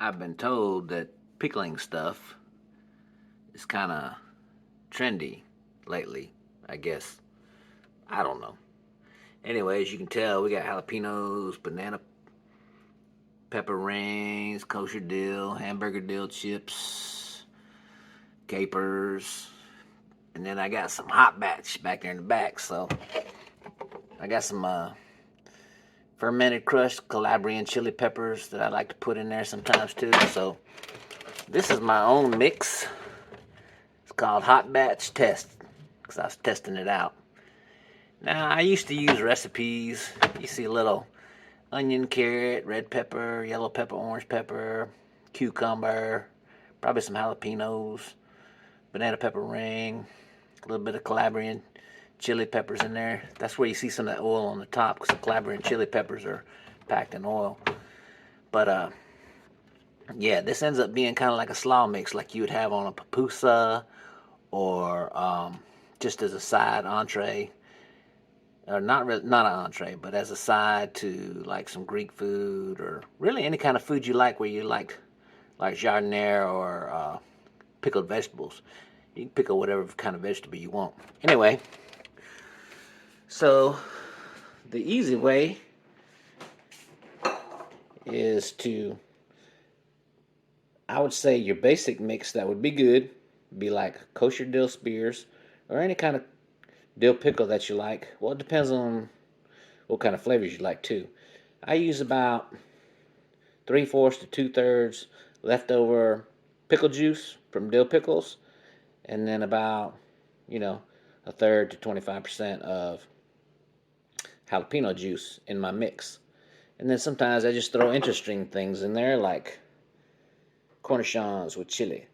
I've been told that pickling stuff is kind of trendy lately, I guess. I don't know. Anyway, as you can tell, we got jalapenos, banana pepper rings, kosher dill, hamburger dill chips, capers, and then I got some hot batch back there in the back. So I got some fermented crushed Calabrian chili peppers that I like to put in there sometimes too. So this is my own mix. It's called Hot Batch Test because I was testing it out. Now, I used to use recipes. You see a little onion, carrot, red pepper, yellow pepper, orange pepper, cucumber, probably some jalapenos, banana pepper ring, a little bit of Calabrian chili peppers in there. That's where you see some of that oil on the top because the Calabrian chili peppers are packed in oil. But yeah, this ends up being kind of like a slaw mix, like you would have on a pupusa or just as a side entree, or not an entree, but as a side to like some Greek food or really any kind of food you like, where you like jardiniere or pickled vegetables. You can pickle whatever kind of vegetable you want. Anyway, so the easy way is to, I would say your basic mix that would be good be like kosher dill spears or any kind of dill pickle that you like. Well, it depends on what kind of flavors you like too. I use about 3/4 to 2/3 leftover pickle juice from dill pickles, and then about, you know, a third to 25% of jalapeno juice in my mix. And then sometimes I just throw interesting things in there like cornichons with chili.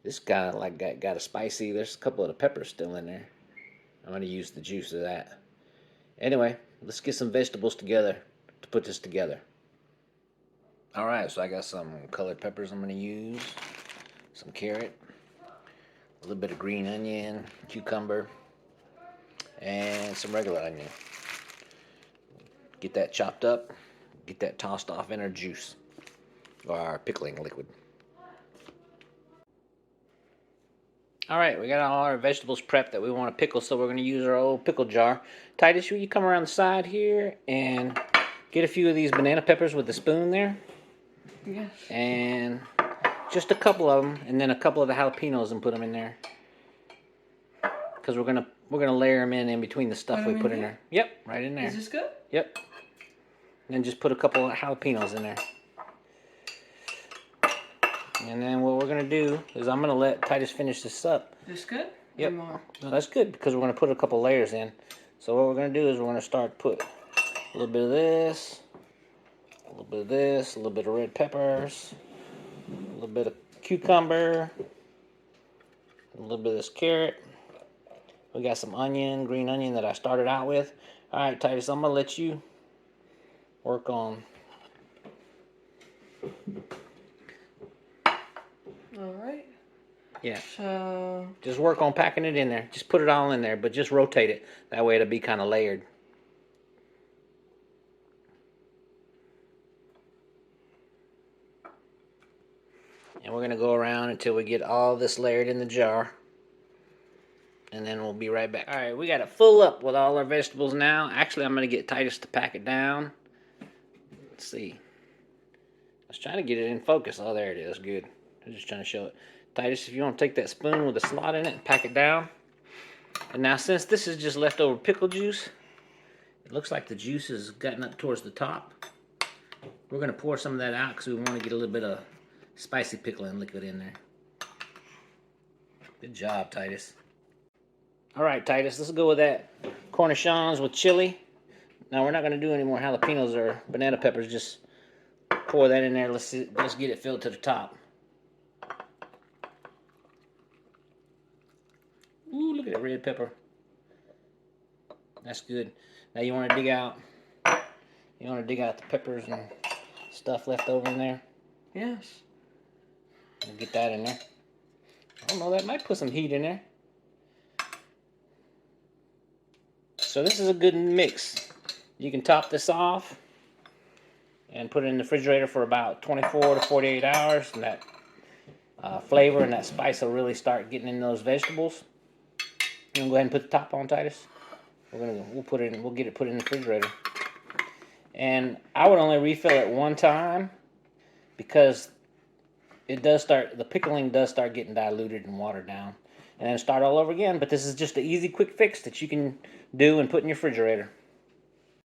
This kind of like got a spicy. There's a couple of the peppers still in there. I'm going to use the juice of that. Anyway, let's get some vegetables together to put this together. All right, so I got some colored peppers I'm going to use, some carrot, a little bit of green onion, cucumber, and some regular onion. Get that chopped up, get that tossed off in our juice or our pickling liquid. All right, we got all our vegetables prepped that we want to pickle, so we're going to use our old pickle jar. Titus, will you come around the side here and get a few of these banana peppers with the spoon there? Yes. And just a couple of them, and then a couple of the jalapenos, and put them in there. Because we're gonna layer them in between the stuff we put in there. Yep, right in there. Is this good? Yep. And then just put a couple of jalapenos in there. And then what we're gonna do is I'm gonna let Titus finish this up. This good? Yep. No, that's good because we're gonna put a couple layers in. So what we're gonna do is we're gonna start put a little bit of this, a little bit of this, a little bit of red peppers, a little bit of cucumber, a little bit of this carrot. We got some onion, green onion that I started out with. All right, Titus, I'm gonna let you work on. All right. Yeah. So Just work on packing it in there. Just put it all in there, but just rotate it. That way it'll be kind of layered. And we're gonna go around until we get all this layered in the jar. And then we'll be right back. All right, we got it full up with all our vegetables now. Actually, I'm gonna get Titus to pack it down. Let's see. I was trying to get it in focus. Oh, there it is. Good. I'm just trying to show it. Titus, if you want to take that spoon with a slot in it and pack it down. And now, since this is just leftover pickle juice, it looks like the juice has gotten up towards the top. We're going to pour some of that out because we want to get a little bit of spicy pickling liquid in there. Good job, Titus. All right, Titus, let's go with that cornichons with chili. Now, we're not going to do any more jalapenos or banana peppers. Just pour that in there. Let's get it filled to the top. Ooh, look at that red pepper. That's good. Now you want to dig out. You want to dig out the peppers and stuff left over in there. yes. And get that in there. I don't know. That might put some heat in there. So this is a good mix. You can top this off and put it in the refrigerator for about 24 to 48 hours, and that flavor and that spice will really start getting in those vegetables. You want to go ahead and put the top on, Titus? We'll get it put in the refrigerator. And I would only refill it one time because the pickling does start getting diluted and watered down. And then start all over again. But this is just an easy, quick fix that you can do and put in your refrigerator.